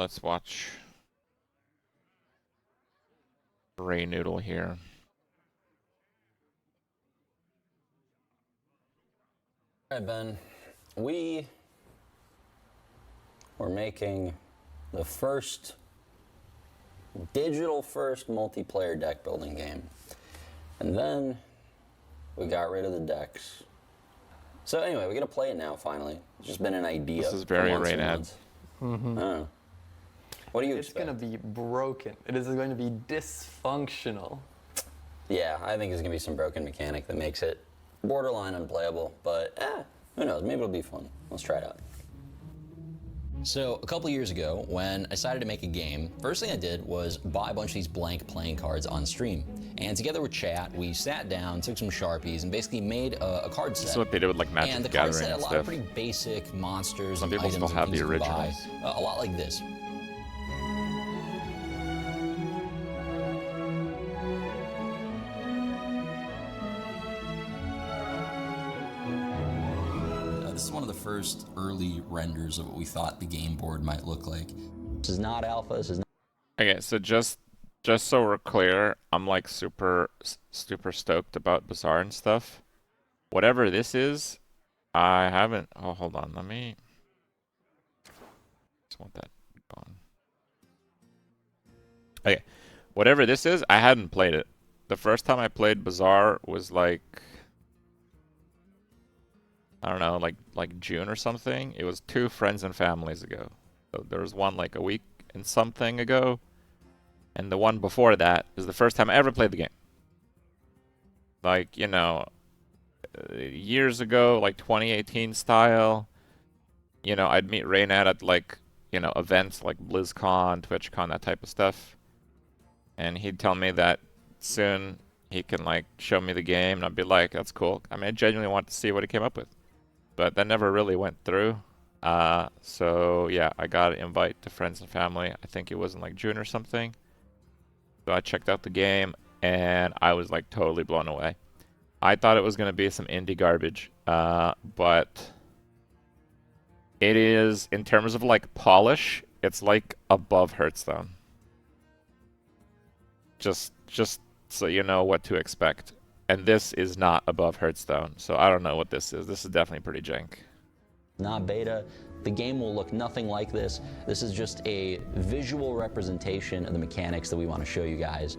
let's watch Ray Noodle here. All right, Ben. We were making the first digital-first multiplayer deck building game. And then we got rid of the decks. So anyway, we get to play it now, finally. It's just been an idea. This is very for months and Raynad. months. I don't know. What do you expect? It's going to be broken. It is going to be dysfunctional. Yeah, I think there's going to be some broken mechanic that makes it borderline unplayable, but who knows? Maybe it'll be fun. Let's try it out. So a couple years ago, when I decided to make a game, first thing I did was buy a bunch of these blank playing cards on stream. And together with chat, we sat down, took some Sharpies, and basically made a card set. This is what they did with like Magic and the the card Gathering set had and a lot of stuff. pretty basic monsters Some and people items still and have things the you can buy. originals. A lot like this. This is one of the first early renders of what we thought the game board might look like. This is not alpha, this is not... Okay, so just so we're clear, I'm like super stoked about Bazaar and stuff. Whatever this is, I haven't. Oh, hold on. Let me. Just want that gone. Okay, whatever this is, I hadn't played it. The first time I played Bazaar was like, I don't know, like June or something. It was 2 friends and families ago. So there was one like a week and something ago. And the one before that is the first time I ever played the game. Like, you know, years ago, like 2018 style, you know, I'd meet Raynad at like, you know, events like BlizzCon, TwitchCon, that type of stuff. And he'd tell me that soon he can like show me the game, and I'd be like, that's cool. I mean, I genuinely want to see what he came up with. But that never really went through. So yeah, I got an invite to friends and family. I think it was in like June or something. So I checked out the game, and I was like totally blown away. I thought it was going to be some indie garbage, but it is, in terms of like polish, it's like above Hearthstone. Just so you know what to expect. And this is not above Hearthstone, so I don't know what this is. This is definitely pretty jank. Not beta. The game will look nothing like this. This is just a visual representation of the mechanics that we want to show you guys.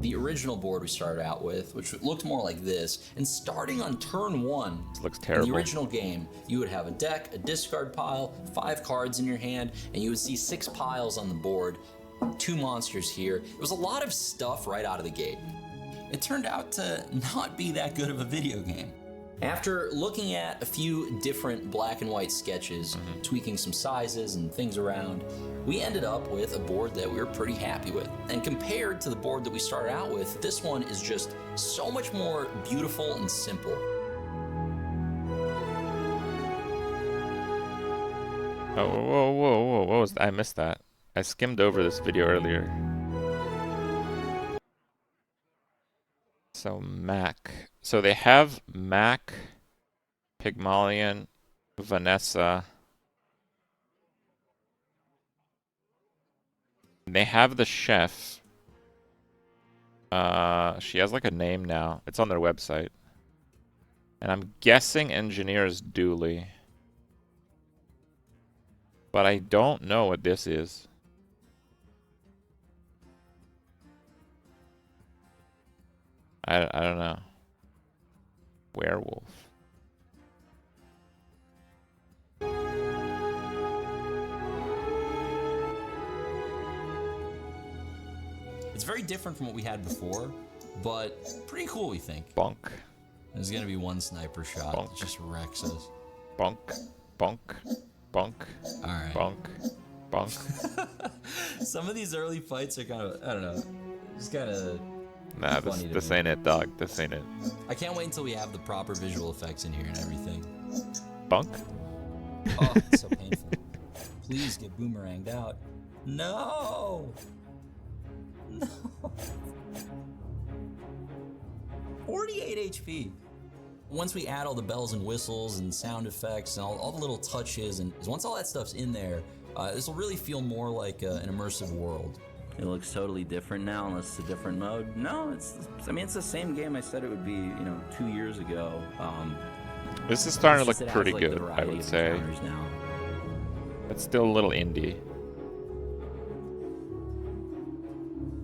The original board we started out with, which looked more like this, and starting on turn 1, This looks terrible. in the original game, you would have a deck, a discard pile, 5 cards in your hand, and you would see 6 piles on the board, 2 monsters here. It was a lot of stuff right out of the gate. It turned out to not be that good of a video game. After looking at a few different black and white sketches, tweaking some sizes and things around, we ended up with a board that we were pretty happy with. And compared to the board that we started out with, this one is just so much more beautiful and simple. Oh, whoa, what was that? I missed that. I skimmed over this video earlier. So Mac. So they have Mac, Pygmalion, Vanessa. They have the chef. She has like a name now. It's on their website. And I'm guessing engineer is Dooley. But I don't know what this is. I don't know. Werewolf. It's very different from what we had before, but pretty cool, we think. Bonk. There's gonna be one sniper shot that just wrecks us. Bonk. Bonk. Bonk. All right. Bonk. Bonk. Some of these early fights are kind of, I don't know, just kind of... Nah, funny to this me. ain't it, dog. This ain't it. I can't wait until we have the proper visual effects in here and everything. Bonk. Oh, it's so painful. Please get boomeranged out. No! No! 48 HP. Once we add all the bells and whistles and sound effects and all the little touches, and once all that stuff's in there, This will really feel more like an immersive world. It looks totally different now, unless it's a different mode. No, I mean, it's the same game I said it would be, 2 years ago. This is starting to It's just look it has, pretty like, the good, I variety would of say. encounters now. It's still a little indie.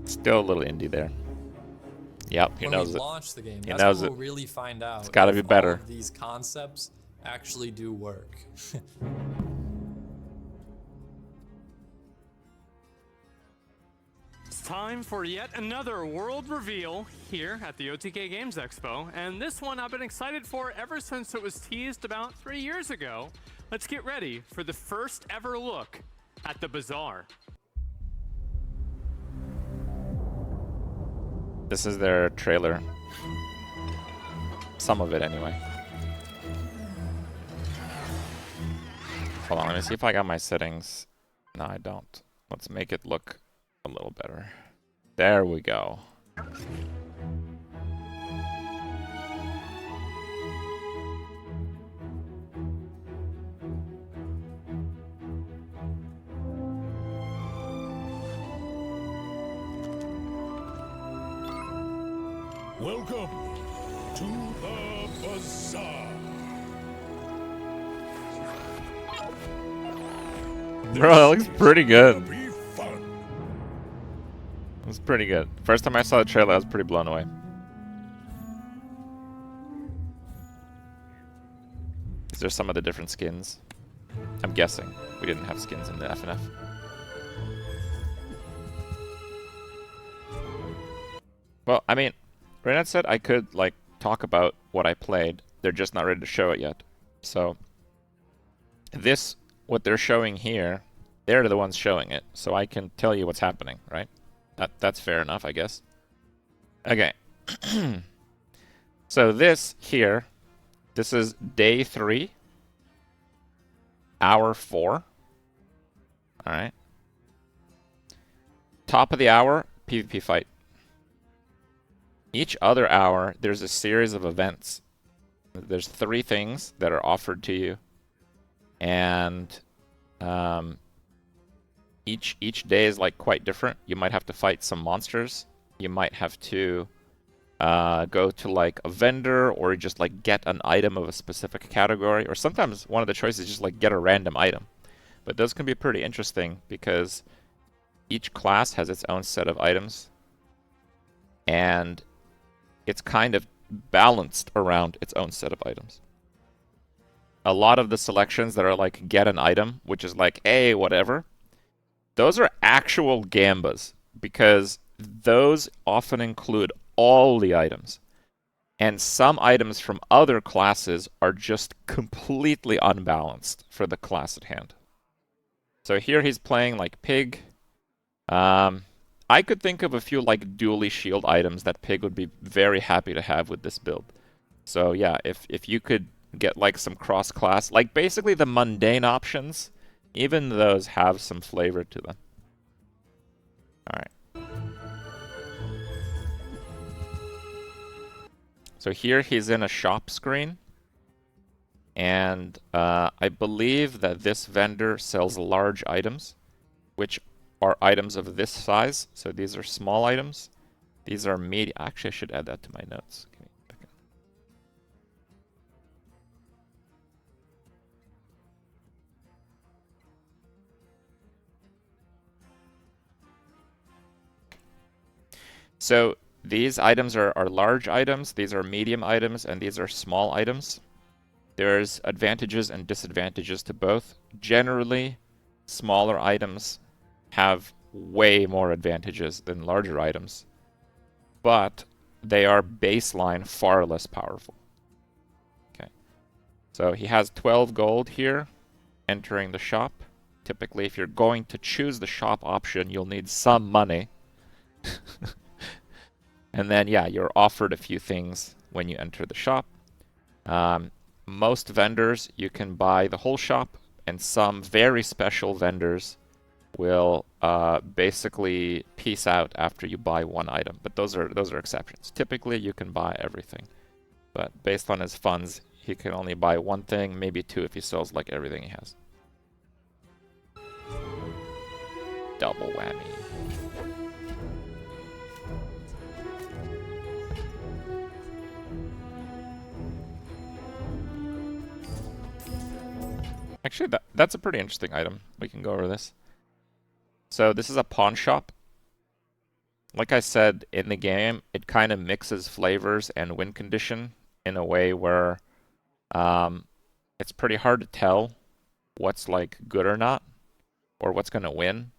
Still a little indie there. Yep, he when knows we it. launch the game, He that's knows when it. we'll really find out It's gotta if be better. all of these concepts actually do work. It's time for yet another world reveal here at the OTK Games Expo, and this one I've been excited for ever since it was teased about 3 years ago. Let's get ready for the first ever look at the Bazaar. This is their trailer. Some of it, anyway. Hold on, let me see if I got my settings. No, I don't. Let's make it look a little better. There we go. Welcome to the Bazaar. Bro, that looks pretty good. Be fun. It's pretty good. First time I saw the trailer, I was pretty blown away. Is there some of the different skins? I'm guessing. We didn't have skins in the FNF. Well, I mean, Renat said I could, like, talk about what I played. They're just not ready to show it yet. So, this, what they're showing here, they're the ones showing it. So I can tell you what's happening, right? That's fair enough, I guess. Okay. So this here, this is day 3, hour 4. Alright. Top of the hour, PvP fight. Each other hour, there's a series of events. There's 3 things that are offered to you. And each day is like quite different. You might have to fight some monsters. You might have to go to like a vendor, or just like get an item of a specific category. Or sometimes one of the choices is just like get a random item. But those can be pretty interesting because each class has its own set of items. And it's kind of balanced around its own set of items. A lot of the selections that are like get an item, which is like, hey, whatever, those are actual gambas, because those often include all the items. And some items from other classes are just completely unbalanced for the class at hand. So here he's playing like Pig. I could think of a few like dually shield items that Pig would be very happy to have with this build. So yeah, if you could get like some cross-class, like basically the mundane options, even those have some flavor to them. Alright. So here he's in a shop screen. And I believe that this vendor sells large items, which are items of this size. So these are small items. These are medium. Actually, I should add that to my notes. Give me a second. So these items are large items, these are medium items, and these are small items. There's advantages and disadvantages to both. Generally, smaller items have way more advantages than larger items, but they are baseline far less powerful. Okay, so he has 12 gold here entering the shop. Typically, if you're going to choose the shop option, you'll need some money. And then, yeah, you're offered a few things when you enter the shop. Most vendors, you can buy the whole shop, and some very special vendors will basically peace out after you buy one item. But those are exceptions. Typically, you can buy everything. But based on his funds, he can only buy one thing, maybe two if he sells like everything he has. Double whammy. Actually, that's a pretty interesting item. We can go over this. So this is a pawn shop. Like I said, in the game, it kind of mixes flavors and win condition in a way where it's pretty hard to tell what's like good or not, or what's going to win.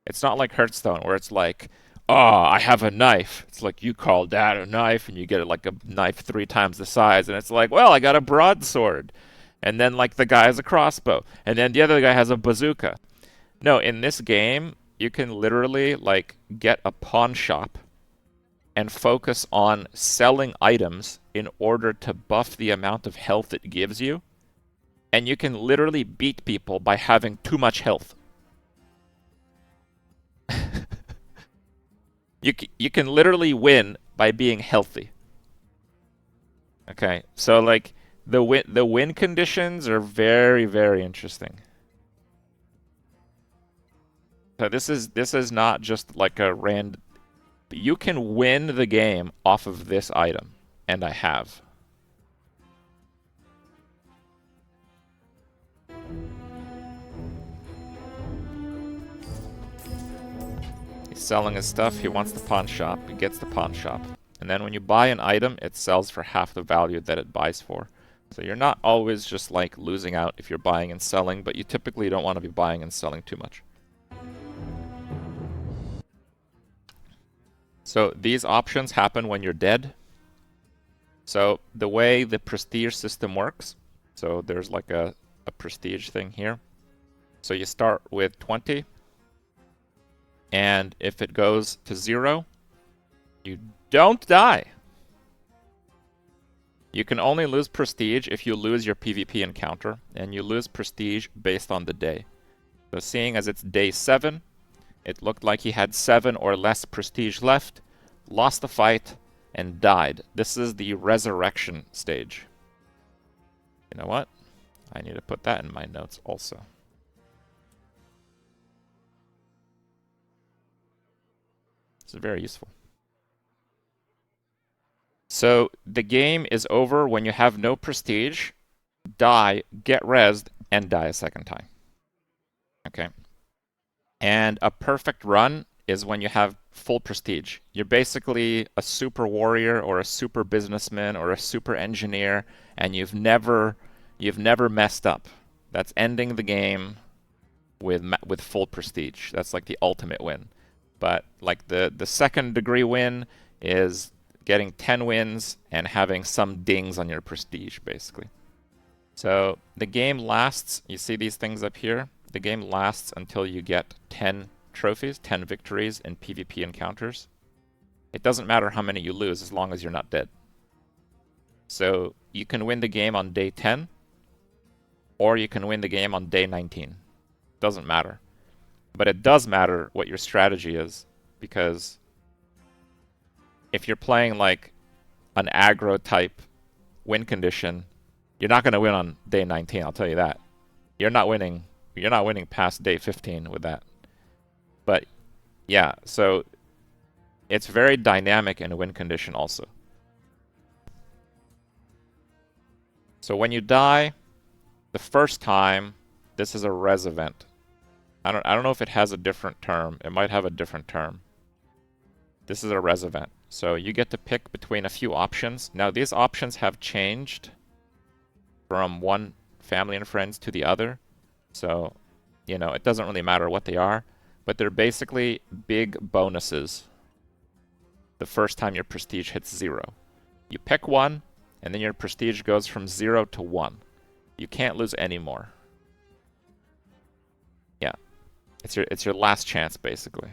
It's not like Hearthstone where it's like, oh, I have a knife. It's like, you call that a knife, and you get like a knife 3 times the size, and it's like, well, I got a broadsword. And then like the guy has a crossbow, and then the other guy has a bazooka. No, in this game, you can literally like get a pawn shop and focus on selling items in order to buff the amount of health it gives you. And you can literally beat people by having too much health. You can literally win by being healthy. Okay, so like the win conditions are very, very interesting. So this is not just like a random. You can win the game off of this item, and I have. He's selling his stuff. He wants the pawn shop. He gets the pawn shop. And then when you buy an item, it sells for half the value that it buys for. So you're not always just like losing out if you're buying and selling, but you typically don't want to be buying and selling too much. So these options happen when you're dead. So the way the prestige system works, so there's like a prestige thing here. So you start with 20, and if it goes to 0, you don't die. You can only lose prestige if you lose your PvP encounter, and you lose prestige based on the day. So seeing as it's day 7, it looked like he had 7 or less prestige left, lost the fight, and died. This is the resurrection stage. You know what? I need to put that in my notes also. This is very useful. So the game is over when you have no prestige, die, get rezzed, and die a second time. Okay. And a perfect run is when you have full prestige. You're basically a super warrior or a super businessman or a super engineer, and you've never messed up. That's ending the game with full prestige. That's like the ultimate win. But like the second degree win is getting 10 wins and having some dings on your prestige, basically. So the game lasts, you see these things up here? The game lasts until you get 10 trophies, 10 victories in PvP encounters. It doesn't matter how many you lose as long as you're not dead. So you can win the game on day 10, or you can win the game on day 19. Doesn't matter. But it does matter what your strategy is, because if you're playing like an aggro type win condition, you're not going to win on day 19, I'll tell you that. You're not winning past day 15 with that. But yeah, so it's very dynamic in a win condition also. So when you die the first time, this is a res event. I don't know if it has a different term. It might have a different term. This is a res event. So you get to pick between a few options. Now these options have changed from one family and friends to the other. So, you know, it doesn't really matter what they are, but they're basically big bonuses the first time your prestige hits 0. You pick one, and then your prestige goes from 0 to 1. You can't lose any more. Yeah. It's your last chance, basically.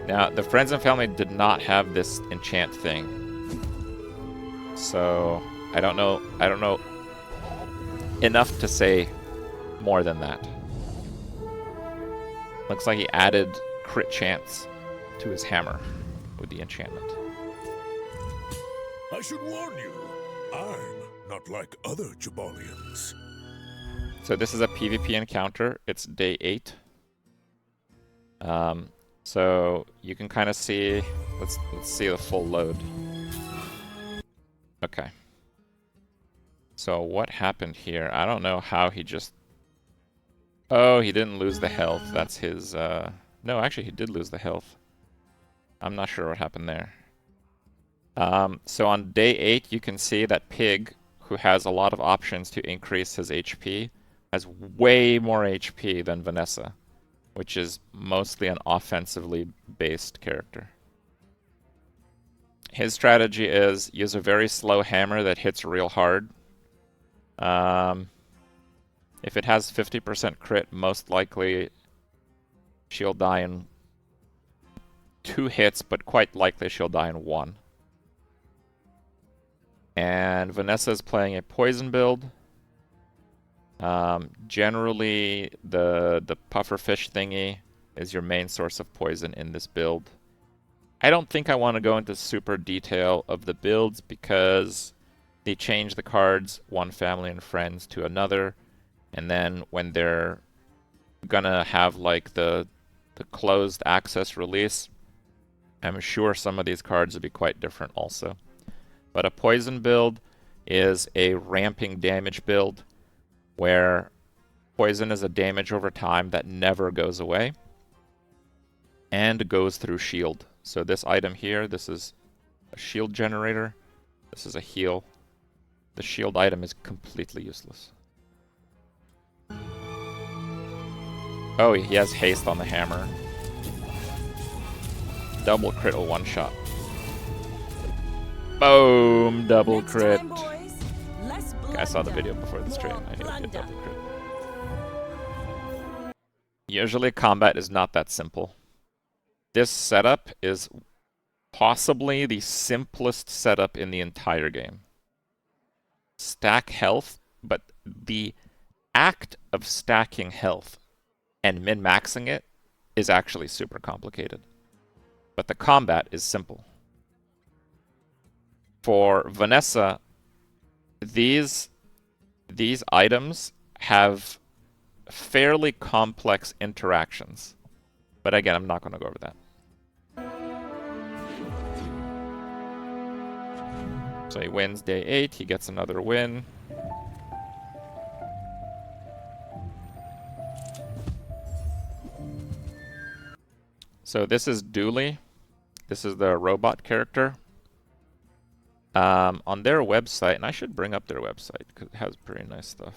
Now, the friends and family did not have this enchant thing. So, I don't know enough to say more than that. Looks like he added crit chance to his hammer with the enchantment. I should warn you, I'm not like other Jabalians. So this is a PvP encounter. It's day 8. So you can kind of see. Let's see the full load. Okay. So what happened here? I don't know how he just. Oh, he didn't lose the health. That's his. No, actually, he did lose the health. I'm not sure what happened there. So on day 8, you can see that Pig, who has a lot of options to increase his HP, has way more HP than Vanessa, which is mostly an offensively based character. His strategy is use a very slow hammer that hits real hard. If it has 50% crit, most likely she'll die in 2 hits, but quite likely she'll die in 1. And Vanessa's playing a poison build. Generally, the pufferfish thingy is your main source of poison in this build. I don't think I want to go into super detail of the builds because they change the cards one family and friends to another, and then when they're gonna have like the closed access release, I'm sure some of these cards will be quite different also. But a poison build is a ramping damage build where poison is a damage over time that never goes away and goes through shield. So this item here, this is a shield generator. This is a heal. The shield item is completely useless. Oh, he has haste on the hammer. Double crit or one shot. Boom! Double crit. Okay, I saw the video before the stream. I knew it'd get double crit. Usually combat is not that simple. This setup is possibly the simplest setup in the entire game. Stack health, but the act of stacking health and min-maxing it is actually super complicated. But the combat is simple. For Vanessa, these items have fairly complex interactions. But again, I'm not going to go over that. So he wins day 8, he gets another win. So this is Dooley. This is the robot character. On their website, and I should bring up their website because it has pretty nice stuff.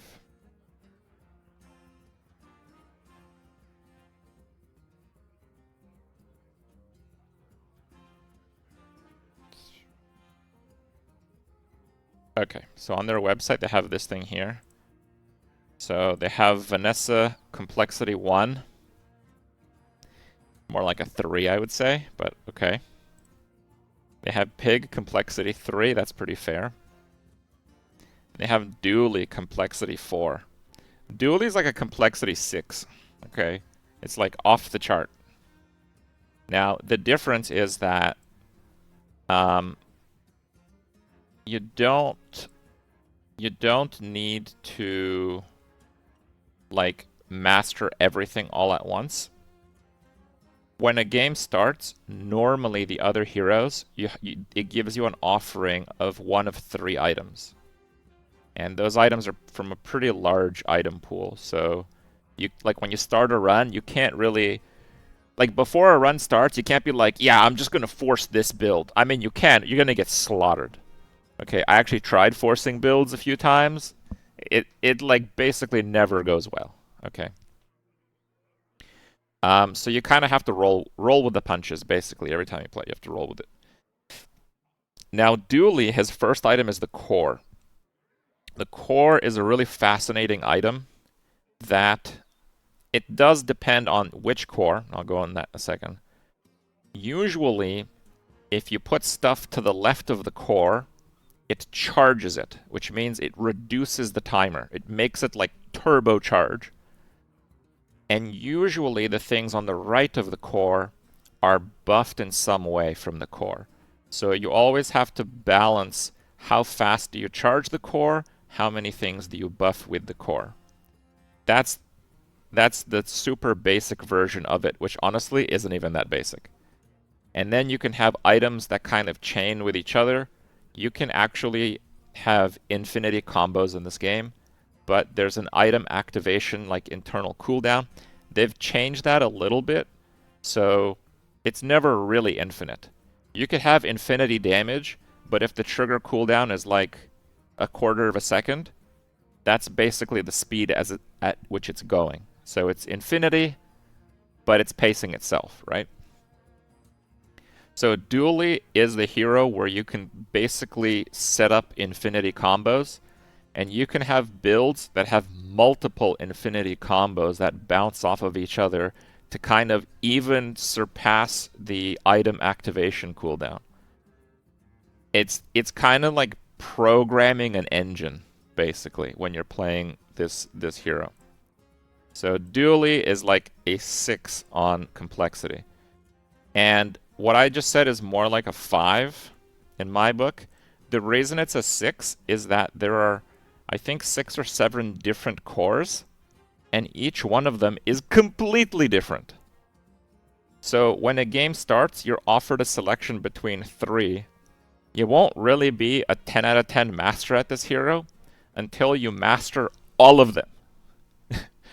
Okay, so on their website they have this thing here. So they have Vanessa Complexity 1. More like a 3, I would say, but okay. They have Pig Complexity 3, that's pretty fair. They have Dooley Complexity 4. Dooley's like a Complexity 6, okay? It's like off the chart. Now, the difference is that you don't need to like master everything all at once. When a game starts, normally the other heroes, it gives you an offering of one of 3 items. And those items are from a pretty large item pool. So you like when you start a run, you can't really like before a run starts, you can't be like, yeah, I'm just gonna force this build. I mean you can, you're gonna get slaughtered. Okay, I actually tried forcing builds a few times. It like basically never goes well. Okay. So you kind of have to roll with the punches, basically. Every time you play, you have to roll with it. Now, Dooley, his first item is the core. The core is a really fascinating item that it does depend on which core. I'll go on that in a second. Usually, if you put stuff to the left of the core, it charges it, which means it reduces the timer. It makes it like turbocharge. And usually the things on the right of the core are buffed in some way from the core. So you always have to balance how fast do you charge the core, how many things do you buff with the core. That's the super basic version of it, which honestly isn't even that basic. And then you can have items that kind of chain with each other. You can actually have infinity combos in this game, but there's an item activation, like internal cooldown. They've changed that a little bit, so it's never really infinite. You could have infinity damage, but if the trigger cooldown is like a quarter of a second, that's basically the speed at which it's going. So it's infinity, but it's pacing itself, right? So Dooley is the hero where you can basically set up infinity combos, and you can have builds that have multiple infinity combos that bounce off of each other to kind of even surpass the item activation cooldown. It's kind of like programming an engine, basically, when you're playing this hero. So Dooley is like a 6 on complexity. And what I just said is more like a 5 in my book. The reason it's a 6 is that there are, I think, 6 or 7 different cores, and each one of them is completely different. So when a game starts, you're offered a selection between 3. You won't really be a 10 out of 10 master at this hero until you master all of them.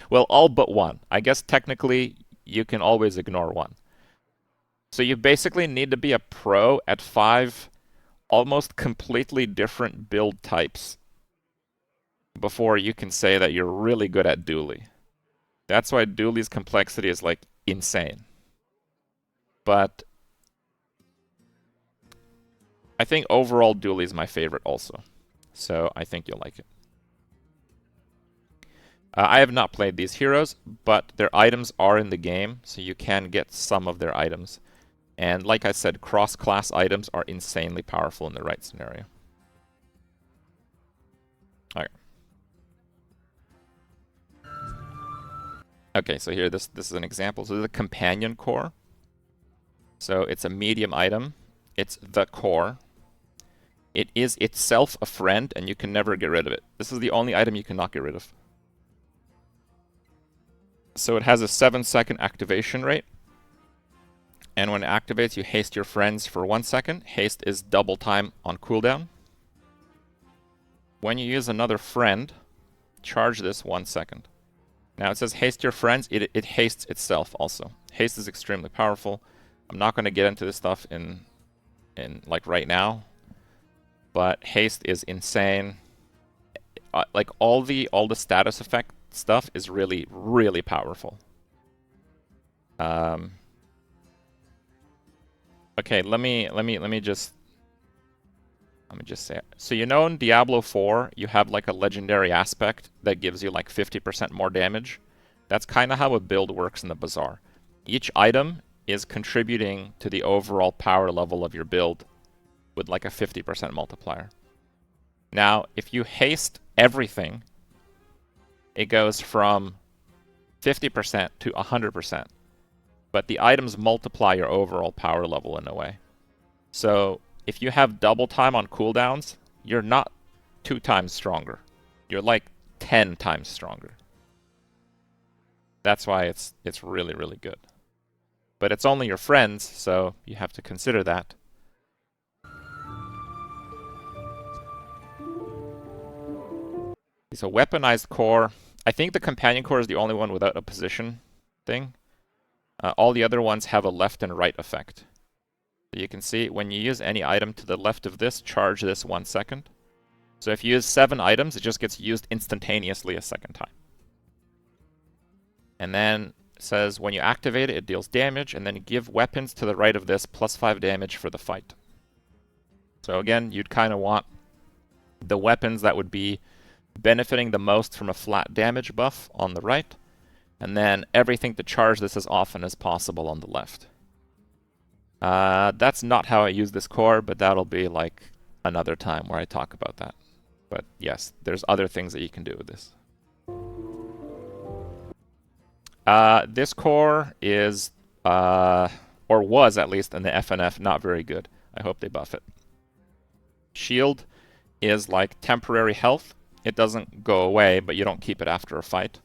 Well, all but one. I guess technically you can always ignore one. So you basically need to be a pro at 5 almost completely different build types before you can say that you're really good at Dooley. That's why Dooley's complexity is like insane. But I think overall Dooley's my favorite also. So I think you'll like it. I have not played these heroes, but their items are in the game, so you can get some of their items. And like I said, cross-class items are insanely powerful in the right scenario. Okay. Okay, so here, this is an example. So this is a companion core. So it's a medium item. It's the core. It is itself a friend, and you can never get rid of it. This is the only item you cannot get rid of. So it has a 7-second activation rate. And when it activates, you haste your friends for 1 second. Haste is double time on cooldown. When you use another friend, charge this 1 second. Now it says haste your friends. It hastes itself also. Haste is extremely powerful. I'm not going to get into this stuff in like right now, but haste is insane. Like all the status effect stuff is really, really powerful. Okay, let me just say it. So you know in Diablo 4 you have like a legendary aspect that gives you like 50% more damage. That's kind of how a build works in the Bazaar. Each item is contributing to the overall power level of your build with like a 50% multiplier. Now, if you haste everything, it goes from 50% to 100%. But the items multiply your overall power level in a way. So if you have double time on cooldowns, you're not 2 times stronger. You're like 10 times stronger. That's why it's really, really good. But it's only your friends, so you have to consider that. It's a weaponized core. I think the companion core is the only one without a position thing. All the other ones have a left and right effect. So you can see when you use any item to the left of this, charge this 1 second. So if you use 7 items, it just gets used instantaneously a second time. And then it says when you activate it, it deals damage, and then give weapons to the right of this plus 5 damage for the fight. So again, you'd kind of want the weapons that would be benefiting the most from a flat damage buff on the right, and then everything to charge this as often as possible on the left. That's not how I use this core, but that'll be like another time where I talk about that. But yes, there's other things that you can do with this. This core is, or was at least in the FNF, not very good. I hope they buff it. Shield is like temporary health. It doesn't go away, but you don't keep it after a fight.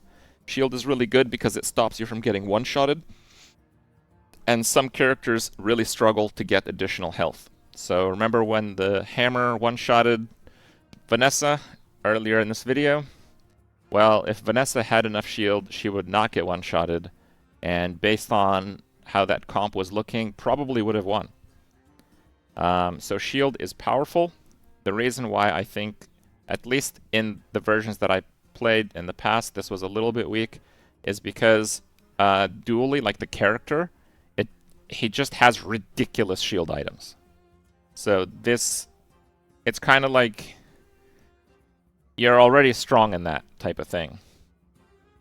Shield is really good because it stops you from getting one-shotted. And some characters really struggle to get additional health. So remember when the hammer one-shotted Vanessa earlier in this video? Well, if Vanessa had enough shield, she would not get one-shotted. And based on how that comp was looking, probably would have won. So shield is powerful. The reason why I think, at least in the versions that I played in the past, this was a little bit weak, is because Dooley, like the character, he just has ridiculous shield items. So this, it's kind of like you're already strong in that type of thing.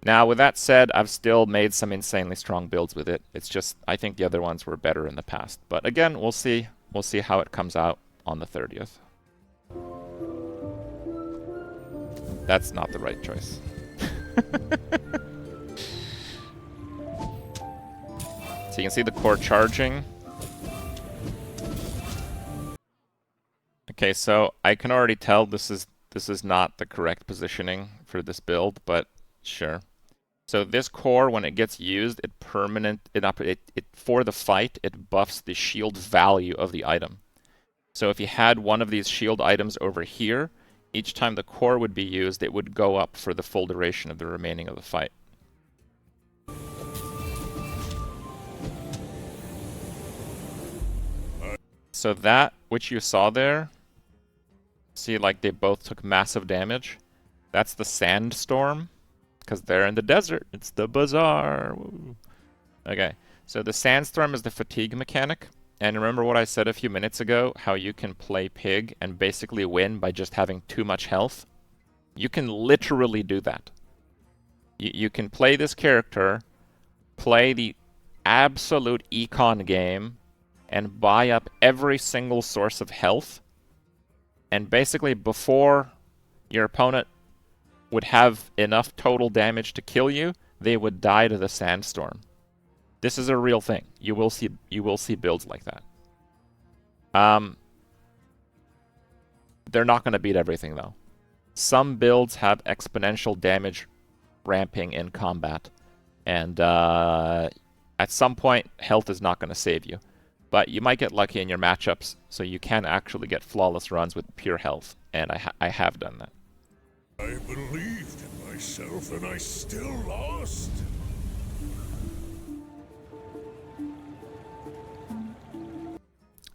Now, with that said, I've still made some insanely strong builds with it. It's just, I think the other ones were better in the past. But again, we'll see. We'll see how it comes out on the 30th. That's not the right choice. So you can see the core charging. Okay, so I can already tell this is not the correct positioning for this build, but sure. So this core, when it gets used, for the fight, it buffs the shield value of the item. So if you had one of these shield items over here, each time the core would be used, it would go up for the full duration of the remaining of the fight. So that, which you saw there, see, like, they both took massive damage. That's the Sandstorm, because they're in the desert. It's the Bazaar. Woo. Okay, so the Sandstorm is the fatigue mechanic. And remember what I said a few minutes ago, how you can play Pig and basically win by just having too much health? You can literally do that. You can play this character, play the absolute econ game, and buy up every single source of health. And basically, before your opponent would have enough total damage to kill you, they would die to the Sandstorm. This is a real thing. You will see builds like that. They're not going to beat everything, though. Some builds have exponential damage ramping in combat. And at some point, health is not going to save you. But you might get lucky in your matchups, so you can actually get flawless runs with pure health. And I have done that. I believed in myself and I still lost.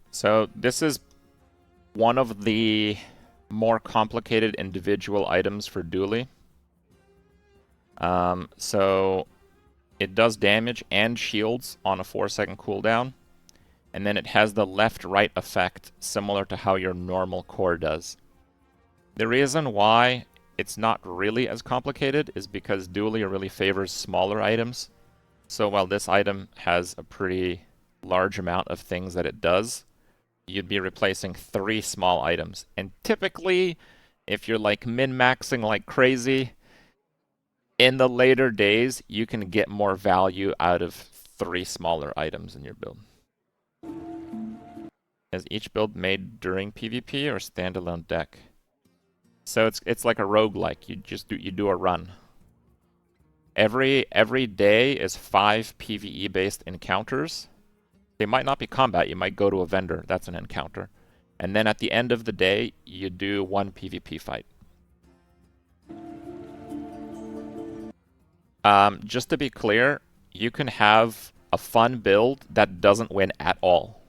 So this is one of the more complicated individual items for Dooley. So it does damage and shields on a 4-second cooldown. And then it has the left-right effect, similar to how your normal core does. The reason why it's not really as complicated is because Dooley really favors smaller items. So while this item has a pretty large amount of things that it does, you'd be replacing 3 small items. And typically, if you're like min-maxing like crazy, in the later days, you can get more value out of 3 smaller items in your build. Is each build made during PvP or standalone deck? So it's like a roguelike. You do a run. Every day is 5 PvE based encounters. They might not be combat. You might go to a vendor. That's an encounter. And then at the end of the day, you do 1 PvP fight. Just to be clear, you can have a fun build that doesn't win at all.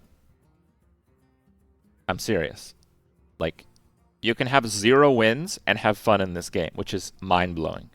I'm serious. Like, you can have 0 wins and have fun in this game, which is mind-blowing.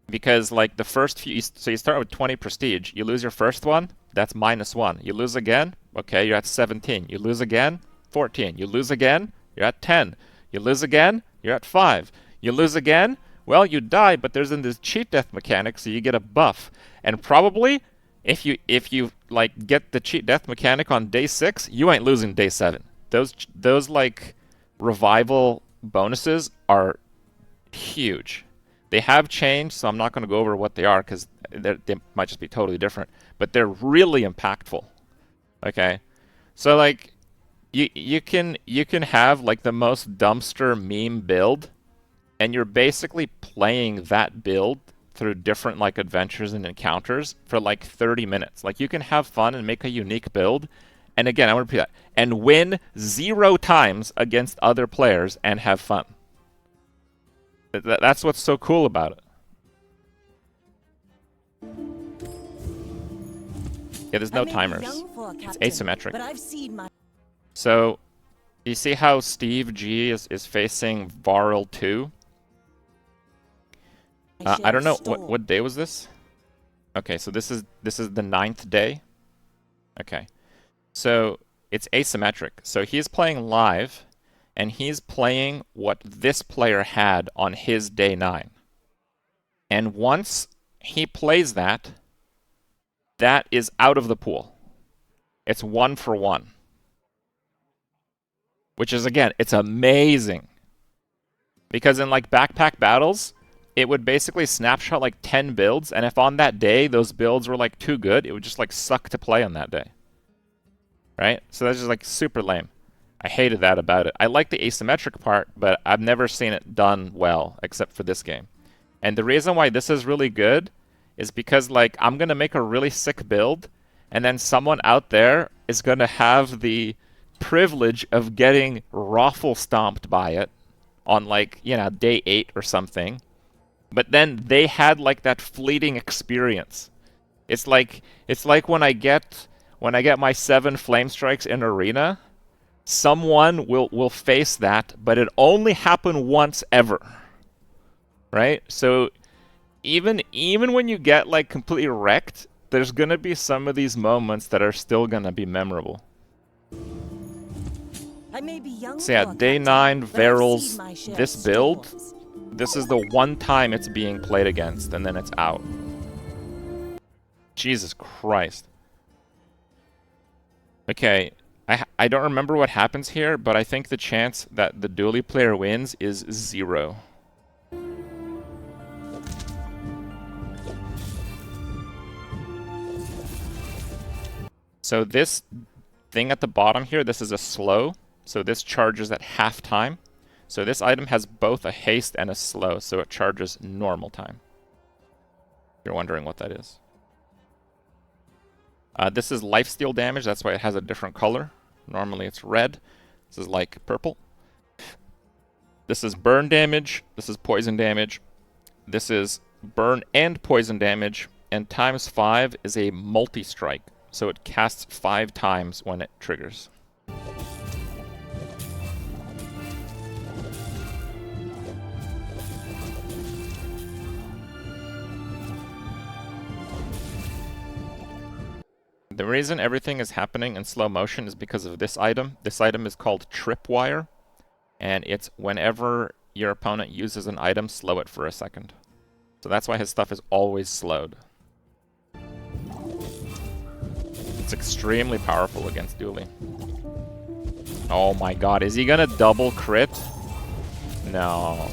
Because, like, the first few... So you start with 20 prestige. You lose your first one, that's -1. You lose again, okay, you're at 17. You lose again, 14. You lose again, you're at 10. You lose again, you're at 5. You lose again, well, you die, but there's this cheat death mechanic, so you get a buff. And probably, if you like get the cheat death mechanic on day 6, you ain't losing day 7. Those like revival bonuses are huge. They have changed, so I'm not going to go over what they are because they might just be totally different. But they're really impactful. Okay, So like you can have like the most dumpster meme build, and you're basically playing that build through different like adventures and encounters for like 30 minutes. Like you can have fun and make a unique build. And again, I want to repeat that. And win 0 times against other players and have fun. That's what's so cool about it. Yeah, there's no timers. It's asymmetric. But I've seen my So, you see how Steve G is facing Varl 2? I don't know, what day was this? Okay, so this is the 9th day. Okay. So, it's asymmetric. So he's playing live, and he's playing what this player had on his day 9. And once he plays that, that is out of the pool. It's 1 for 1. Which is, again, it's amazing. Because in like backpack battles, it would basically snapshot like 10 builds, and if on that day those builds were like too good, it would just like suck to play on that day. Right? So that's just like super lame. I hated that about it. I like the asymmetric part, but I've never seen it done well, except for this game. And the reason why this is really good is because like I'm gonna make a really sick build, and then someone out there is gonna have the privilege of getting raffle stomped by it on like, you know, day 8 or something. But then they had like that fleeting experience. It's like when I get my 7 flame strikes in arena, someone will face that, but it only happened once ever. Right? So even when you get like completely wrecked, there's gonna be some of these moments that are still gonna be memorable. I may be young So yeah, for a day captain, 9 but I've Varl's seen my share this of build. storms. This is the one time it's being played against, and then it's out. Jesus Christ. Okay, I don't remember what happens here, but I think the chance that the dually player wins is 0. So this thing at the bottom here, this is a slow. So this charges at half time. So this item has both a haste and a slow, so it charges normal time. If you're wondering what that is. This is lifesteal damage, that's why it has a different color. Normally it's red. This is like purple. This is burn damage. This is poison damage. This is burn and poison damage. And times 5 is a multi-strike. So it casts 5 times when it triggers. The reason everything is happening in slow motion is because of this item. This item is called Tripwire, and it's whenever your opponent uses an item, slow it for a second. So that's why his stuff is always slowed. It's extremely powerful against dueling. Oh my god, is he gonna double crit? No.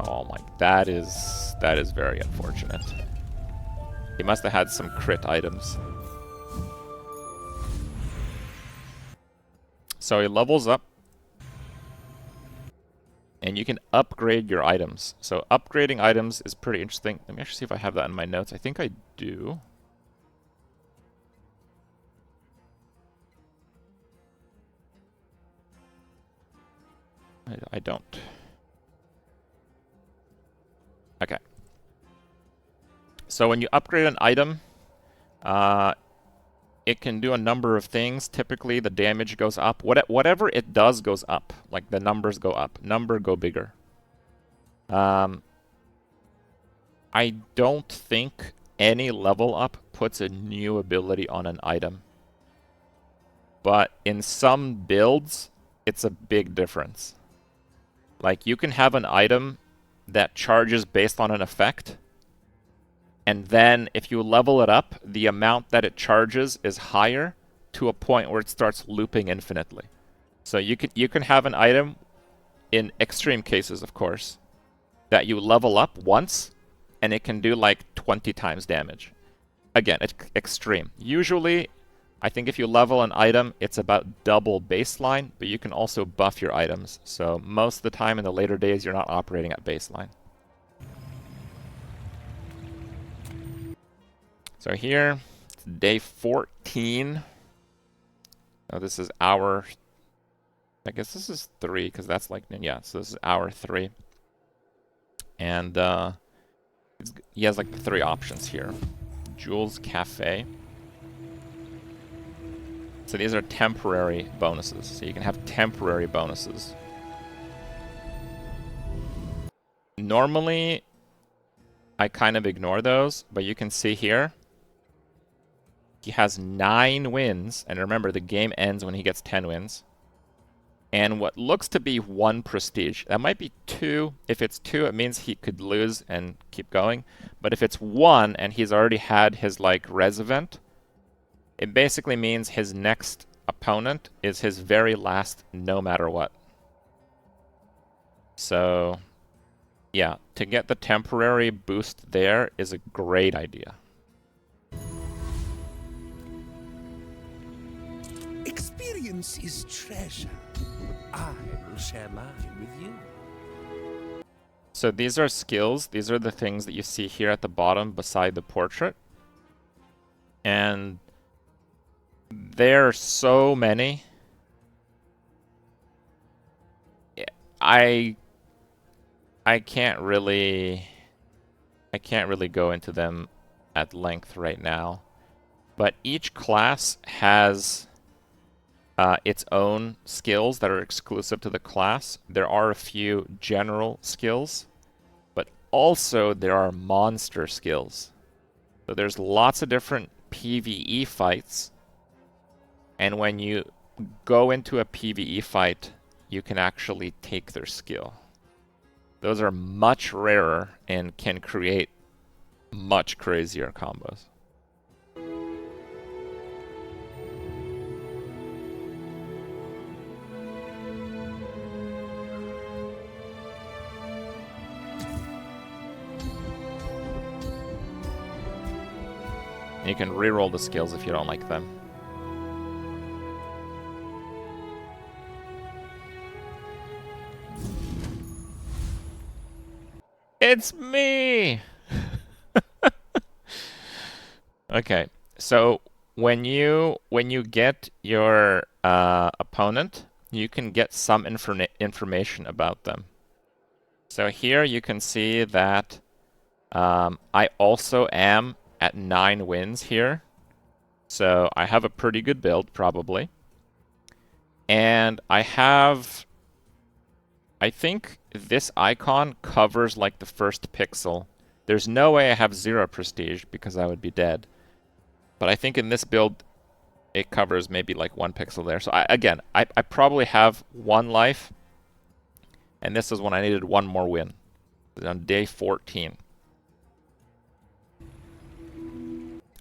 Oh my, that is very unfortunate. He must have had some crit items. So he levels up. And you can upgrade your items. So upgrading items is pretty interesting. Let me actually see if I have that in my notes. I think I do. I don't. Okay. So when you upgrade an item, it can do a number of things. Typically, the damage goes up. Whatever it does goes up. Like, the numbers go up. Number go bigger. I don't think any level up puts a new ability on an item. But in some builds, it's a big difference. Like, you can have an item that charges based on an effect, and then if you level it up, the amount that it charges is higher to a point where it starts looping infinitely. So you can have an item, in extreme cases of course, that you level up once, and it can do like 20 times damage. Again, it's extreme. Usually, I think if you level an item, it's about double baseline, but you can also buff your items. So most of the time in the later days, you're not operating at baseline. So here, it's day 14. Oh, this is hour... I guess this is 3, because that's like... Yeah, so this is hour 3. And he has like the 3 options here. Jules Cafe. So these are temporary bonuses. So you can have temporary bonuses. Normally, I kind of ignore those, but you can see here, he has 9 wins. And remember, the game ends when he gets 10 wins. And what looks to be 1 prestige. That might be 2. If it's 2, it means he could lose and keep going. But if it's 1 and he's already had his like res event, it basically means his next opponent is his very last no matter what. So, yeah, to get the temporary boost there is a great idea. Experience is treasure. I will share mine with you. So these are skills. These are the things that you see here at the bottom beside the portrait. And there are so many. I can't really go into them at length right now. But each class has its own skills that are exclusive to the class. There are a few general skills, but also there are monster skills. So there's lots of different PvE fights, and when you go into a PvE fight, you can actually take their skill. Those are much rarer and can create much crazier combos. You can reroll the skills if you don't like them. It's me! Okay, so when you get your opponent, you can get some information about them. So here you can see that I also am at 9 wins here. So I have a pretty good build, probably. And I think this icon covers like the first pixel. There's no way I have 0 prestige because I would be dead. But I think in this build, it covers maybe like 1 pixel there. So I probably have 1 life. And this is when I needed 1 more win. On day 14.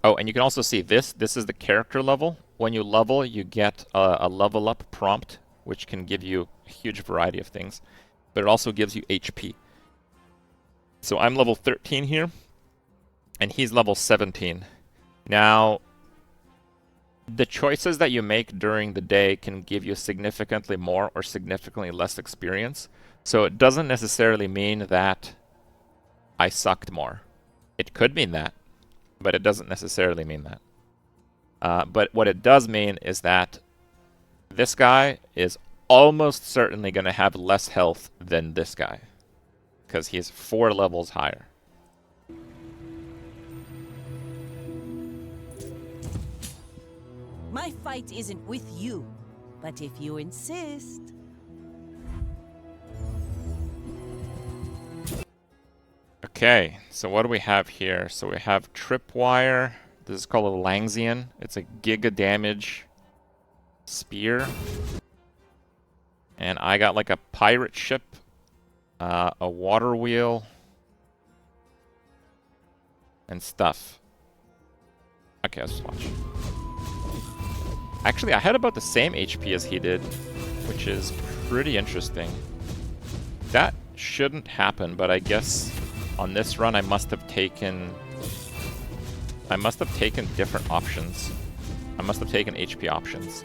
Oh, and you can also see this. This is the character level. When you level, you get a level up prompt, which can give you a huge variety of things. But it also gives you HP. So I'm level 13 here, and he's level 17. Now, the choices that you make during the day can give you significantly more or significantly less experience. So it doesn't necessarily mean that I sucked more. It could mean that, but it doesn't necessarily mean that. But what it does mean is that this guy is almost certainly going to have less health than this guy, because he's 4 levels higher. My fight isn't with you, but if you insist. Okay, so what do we have here? So we have Tripwire. This is called a Langsian. It's a giga damage spear. And I got like a pirate ship, a water wheel, and stuff. Okay, let's watch. Actually, I had about the same HP as he did, which is pretty interesting. That shouldn't happen, but I guess on this run I must have taken different options. I must have taken HP options.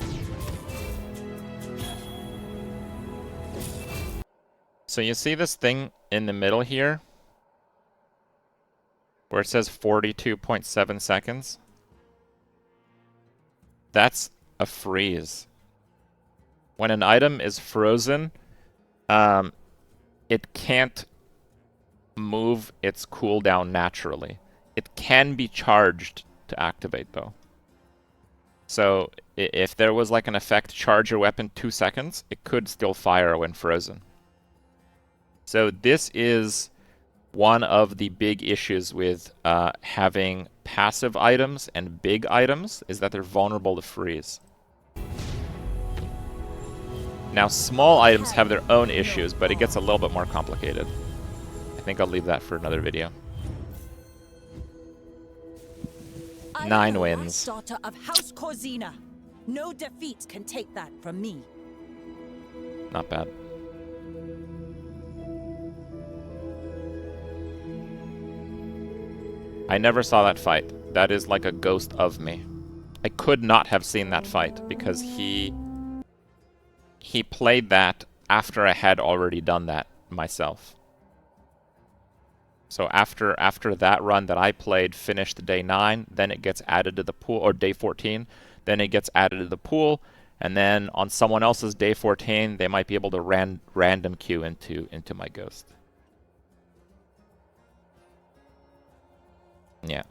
So you see this thing in the middle here? Where it says 42.7 seconds? That's a freeze. When an item is frozen, it can't move its cooldown naturally. It can be charged to activate, though. So if there was like an effect, charge your weapon 2 seconds, it could still fire when frozen. So this is one of the big issues with having passive items and big items, is that they're vulnerable to freeze. Now, small items have their own issues, but it gets a little bit more complicated. I think I'll leave that for another video. 9 wins. Daughter of House Corzina. No defeat can take that from me. Not bad. I never saw that fight. That is like a ghost of me. I could not have seen that fight because he played that after I had already done that myself. So after that run that I played, finished day 9, then it gets added to the pool, or day 14, then it gets added to the pool, and then on someone else's day 14, they might be able to random queue into my ghost. Yeah.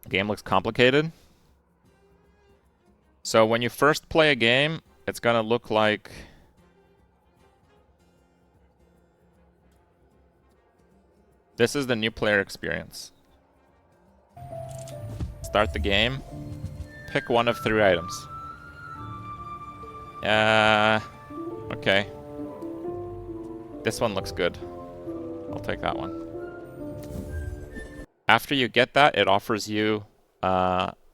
The game looks complicated. So when you first play a game, it's gonna look like this is the new player experience. Start the game. Pick one of 3 items. Okay. This one looks good. I'll take that one. After you get that, it offers you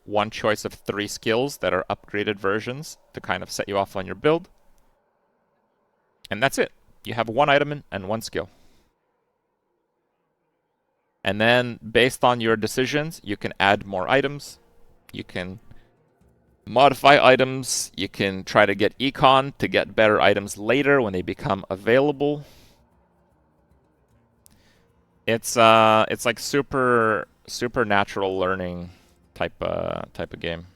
one choice of 3 skills that are upgraded versions to kind of set you off on your build. And that's it. You have 1 item and 1 skill. And then, based on your decisions, you can add more items. You can modify items. You can try to get econ to get better items later when they become available. It's like super natural learning type of game.